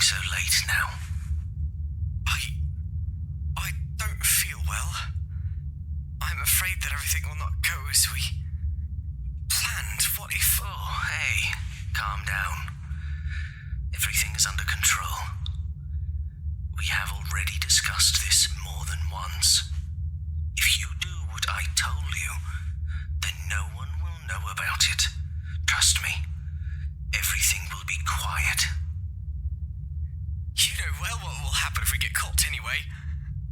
so late now? I don't feel well. I'm afraid that everything will not go as we planned. What if... Oh, hey, calm down. Everything is under control. We have already discussed this more than once. If you do what I told you, then no one will know about it. Trust me, everything will be quiet. You know well what will happen if we get caught anyway.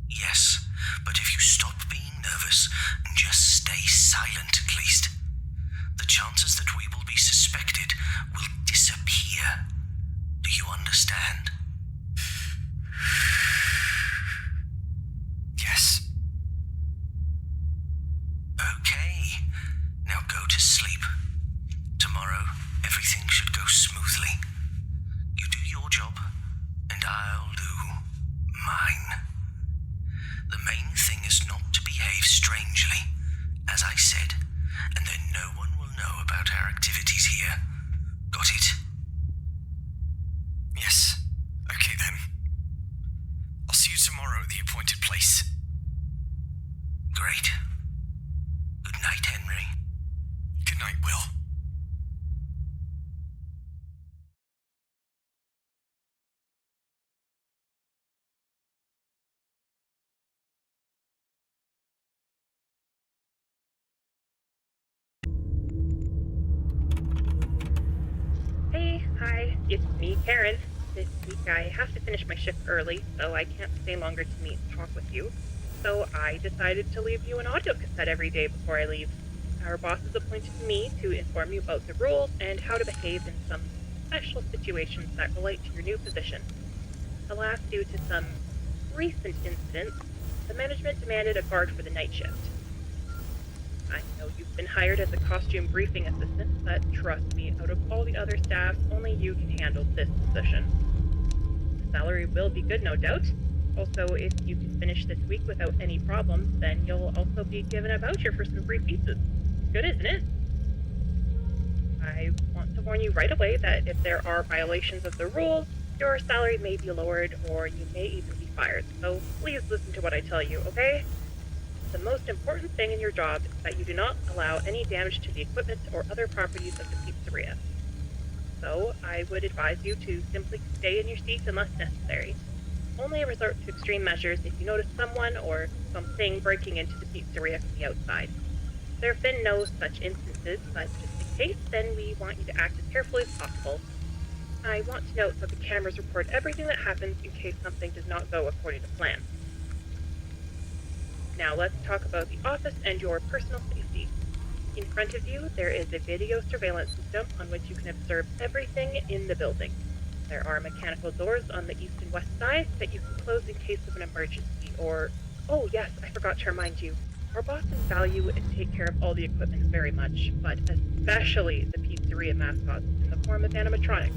Yes, but if you stop being nervous and just stay silent at least, the chances that we will be suspected will disappear. Do you understand? Yes. Okay, now go to sleep. Tomorrow, everything should go smoothly. You do your job, and I'll do mine. The main thing is not to behave strangely, as I said, and then no one will know about our activities here. Got it? Yes. Okay then. I'll see you tomorrow at the appointed place. Great. Good night, Henry. Good night, Will. Hi, it's me, Karen. This week I have to finish my shift early, so I can't stay longer to meet and talk with you. So I decided to leave you an audio cassette every day before I leave. Our boss has appointed me to inform you about the rules and how to behave in some special situations that relate to your new position. Alas, due to some recent incidents, the management demanded a guard for the night shift. I know you've been hired as a costume briefing assistant, but trust me, out of all the other staff, only you can handle this position. The salary will be good, no doubt. Also, if you can finish this week without any problems, then you'll also be given a voucher for some free pizzas. Good, isn't it? I want to warn you right away that if there are violations of the rules, your salary may be lowered or you may even be fired. So please listen to what I tell you, okay? The most important thing in your job is that you do not allow any damage to the equipment or other properties of the pizzeria. So, I would advise you to simply stay in your seats unless necessary. Only resort to extreme measures if you notice someone or something breaking into the pizzeria from the outside. There have been no such instances, but just in case, then we want you to act as carefully as possible. I want to note that the cameras record everything that happens in case something does not go according to plan. Now let's talk about the office and your personal safety. In front of you, there is a video surveillance system on which you can observe everything in the building. There are mechanical doors on the east and west sides that you can close in case of an emergency or... Oh yes, I forgot to remind you. Our bosses value and take care of all the equipment very much, but especially the pizzeria mascots in the form of animatronics.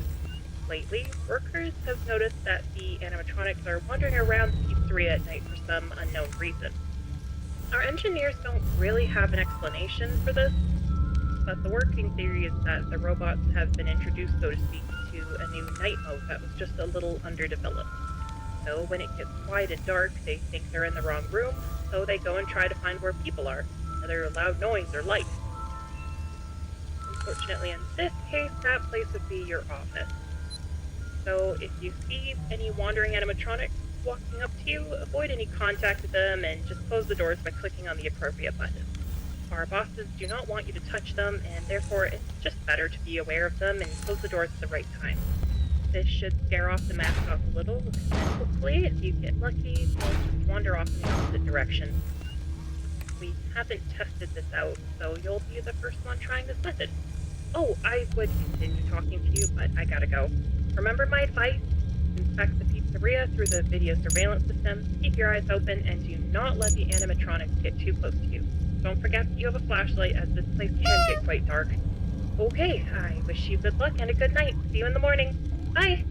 Lately, workers have noticed that the animatronics are wandering around the pizzeria at night for some unknown reason. Our engineers don't really have an explanation for this, but the working theory is that the robots have been introduced, so to speak, to a new night mode that was just a little underdeveloped. So when it gets quiet and dark, they think they're in the wrong room, so they go and try to find where people are, whether loud noise or light. Unfortunately, in this case, that place would be your office. So if you see any wandering animatronics walking up to you, avoid any contact with them and just close the doors by clicking on the appropriate button. Our bosses do not want you to touch them, and therefore it's just better to be aware of them and close the doors at the right time. This should scare off the mascots a little, and hopefully, if you get lucky, they'll just wander off in the opposite direction. We haven't tested this out, so you'll be the first one trying this method. Oh, I would continue talking to you, but I gotta go. Remember my advice? Inspect the pizzeria through the video surveillance system, keep your eyes open, and do not let the animatronics get too close to you. Don't forget that you have a flashlight, as this place can get quite dark. Okay, I wish you good luck and a good night. See you in the morning. Bye!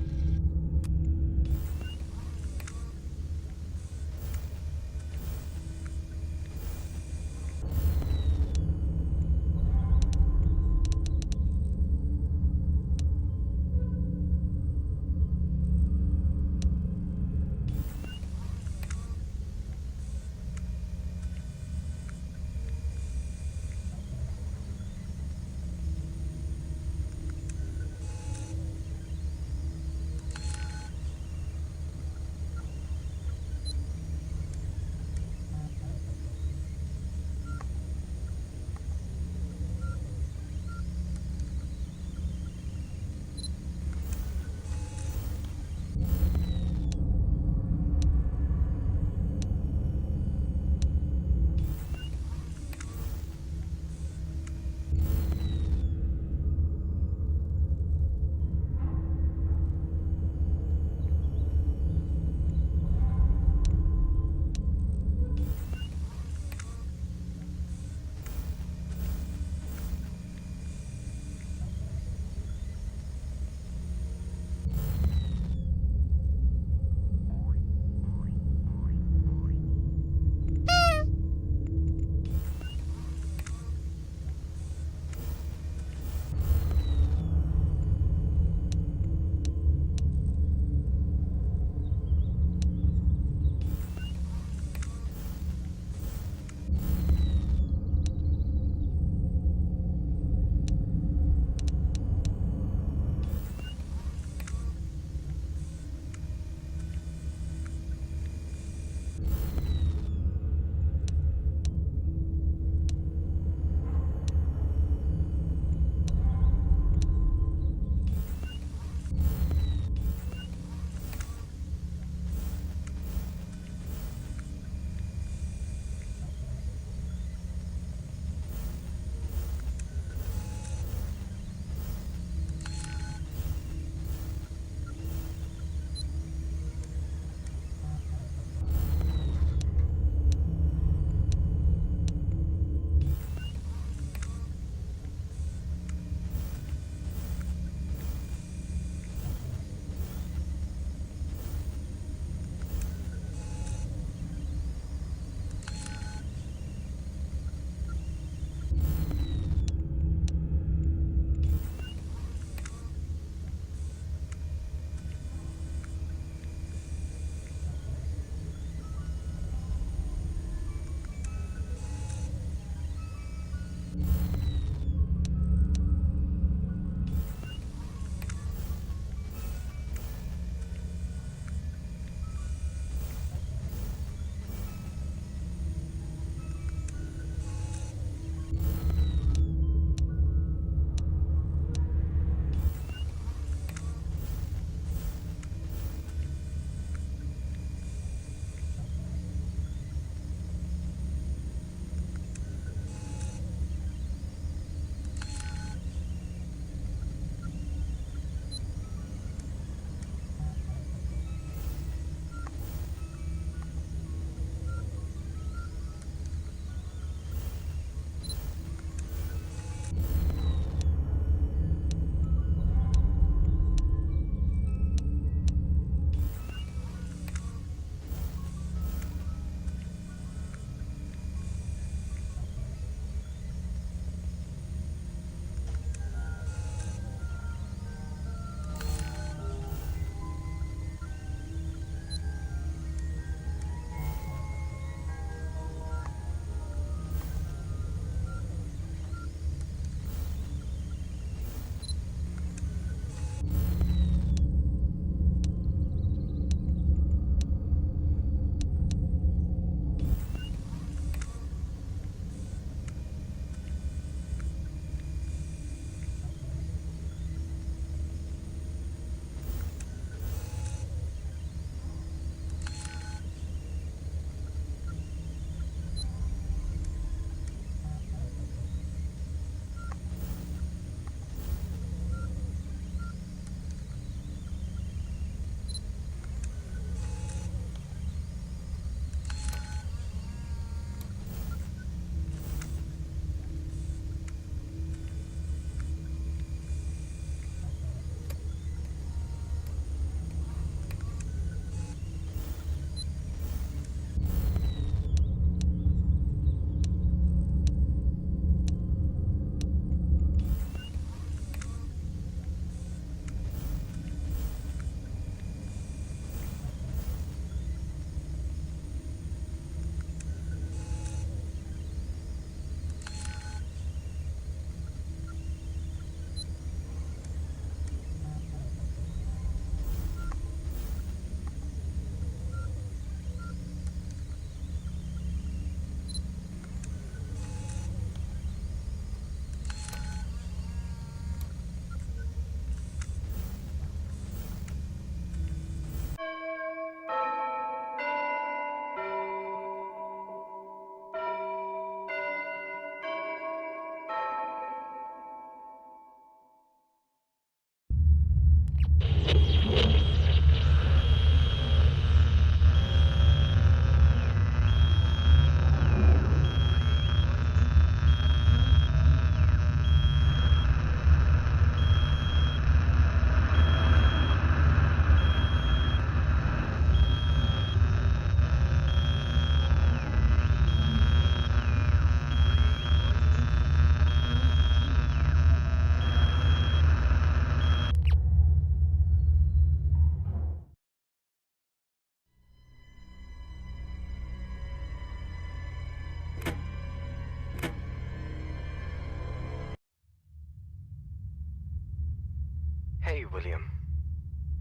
Hey, William.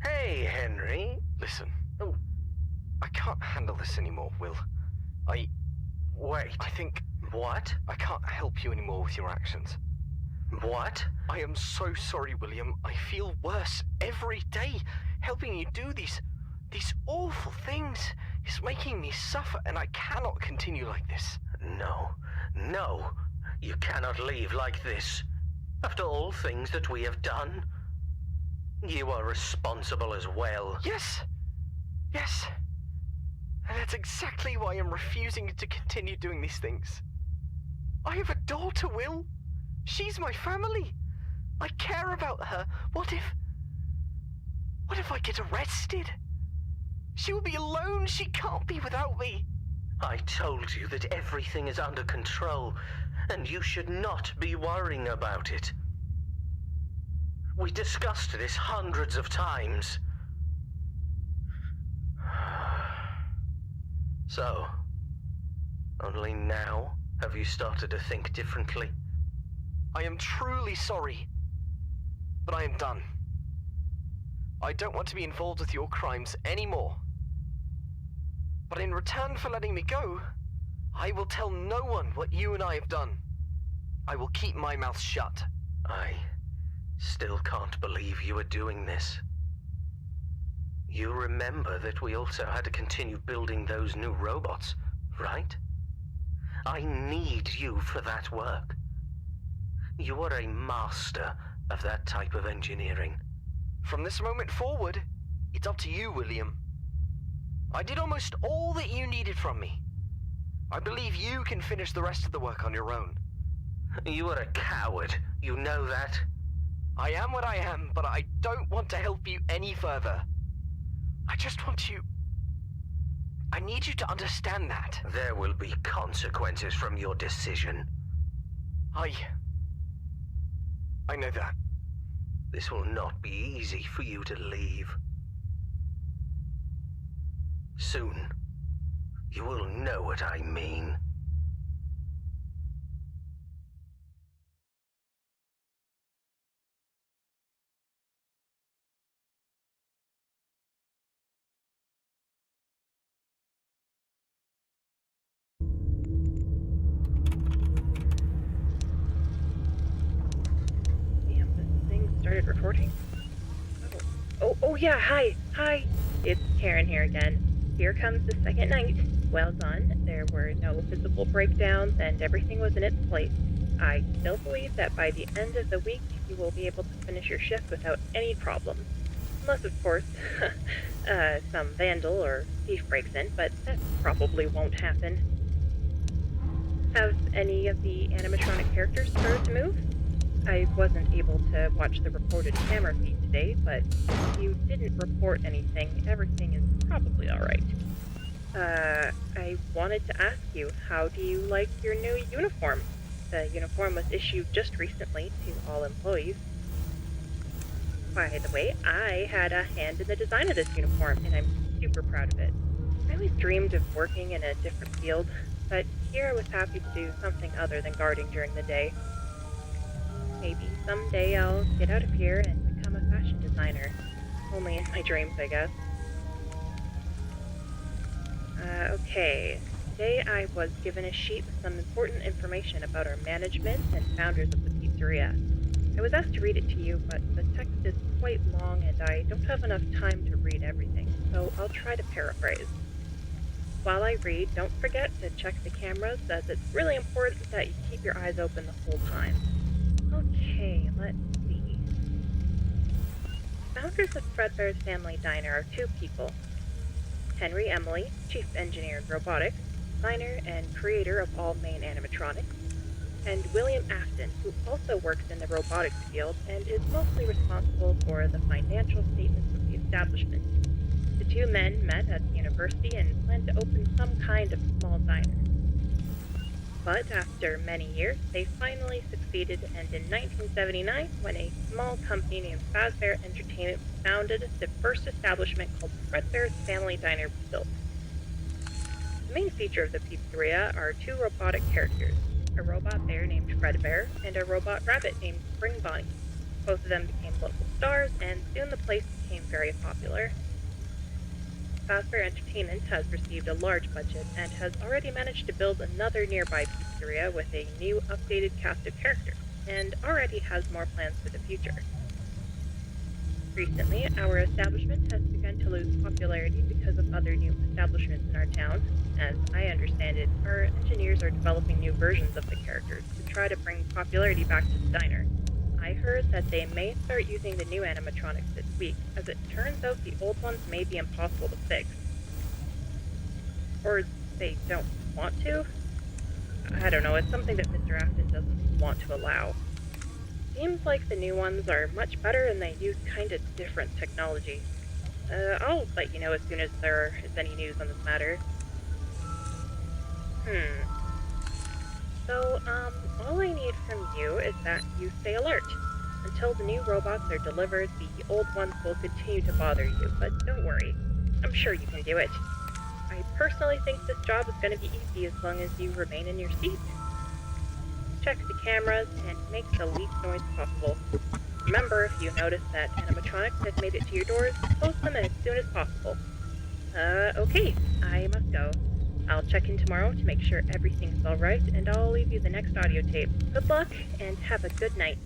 Hey, Henry. Listen, Oh, I can't handle this anymore, Will. wait. I think What? I can't help you anymore with your actions. What? I am so sorry, William. I feel worse every day. Helping you do these awful things is making me suffer, and I cannot continue like this. No. You cannot leave like this. After all things that we have done, you are responsible as well. Yes. And that's exactly why I'm refusing to continue doing these things. I have a daughter, Will. She's my family. I care about her. What if I get arrested? She will be alone. She can't be without me. I told you that everything is under control, and you should not be worrying about it. We discussed this hundreds of times. So, only now have you started to think differently? I am truly sorry, but I am done. I don't want to be involved with your crimes anymore. But in return for letting me go, I will tell no one what you and I have done. I will keep my mouth shut. I still can't believe you are doing this. You remember that we also had to continue building those new robots, right? I need you for that work. You are a master of that type of engineering. From this moment forward, it's up to you, William. I did almost all that you needed from me. I believe you can finish the rest of the work on your own. You are a coward, you know that? I am what I am, but I don't want to help you any further. I just want you... I need you to understand that. There will be consequences from your decision. I know that. This will not be easy for you to leave. Soon, you will know what I mean. Damn, this thing started recording? Oh yeah, hi. It's Karen here again. Here comes the second night. Well done. There were no physical breakdowns and everything was in its place. I still believe that by the end of the week, you will be able to finish your shift without any problems. Unless, of course, some vandal or thief breaks in, but that probably won't happen. Have any of the animatronic characters started to move? I wasn't able to watch the recorded camera feed today, but if you didn't report anything, everything is probably alright. I wanted to ask you, how do you like your new uniform? The uniform was issued just recently to all employees. By the way, I had a hand in the design of this uniform, and I'm super proud of it. I always dreamed of working in a different field, but here I was happy to do something other than guarding during the day. Maybe someday I'll get out of here and become a fashion designer. Only in my dreams, I guess. Okay. Today I was given a sheet with some important information about our management and founders of the pizzeria. I was asked to read it to you, but the text is quite long and I don't have enough time to read everything, so I'll try to paraphrase. While I read, don't forget to check the cameras, as it's really important that you keep your eyes open the whole time. Okay, let's see. Founders of Fredbear's Family Diner are two people. Henry Emily, Chief Engineer in Robotics, designer and creator of all main animatronics, and William Afton, who also works in the robotics field and is mostly responsible for the financial statements of the establishment. The two men met at the university and planned to open some kind of small diner. But after many years, they finally succeeded, and in 1979, when a small company named Fazbear Entertainment was founded, the first establishment called Fredbear's Family Diner was built. The main feature of the pizzeria are two robotic characters, a robot bear named Fredbear and a robot rabbit named Spring Bonnie. Both of them became local stars, and soon the place became very popular. Fazbear Entertainment has received a large budget and has already managed to build another nearby pizzeria with a new updated cast of characters, and already has more plans for the future. Recently, our establishment has begun to lose popularity because of other new establishments in our town. As I understand it, our engineers are developing new versions of the characters to try to bring popularity back to the diner. I heard that they may start using the new animatronics this week, as it turns out the old ones may be impossible to fix. Or they don't want to? I don't know, it's something that Mr. Afton doesn't want to allow. Seems like the new ones are much better and they use kinda different technology. I'll let you know as soon as there is any news on this matter. So, all I need from you is that you stay alert. Until the new robots are delivered, the old ones will continue to bother you, but don't worry. I'm sure you can do it. I personally think this job is going to be easy as long as you remain in your seat. Check the cameras and make the least noise possible. Remember, if you notice that animatronics has made it to your doors, close them as soon as possible. Okay, I must go. I'll check in tomorrow to make sure everything's alright, and I'll leave you the next audio tape. Good luck, and have a good night.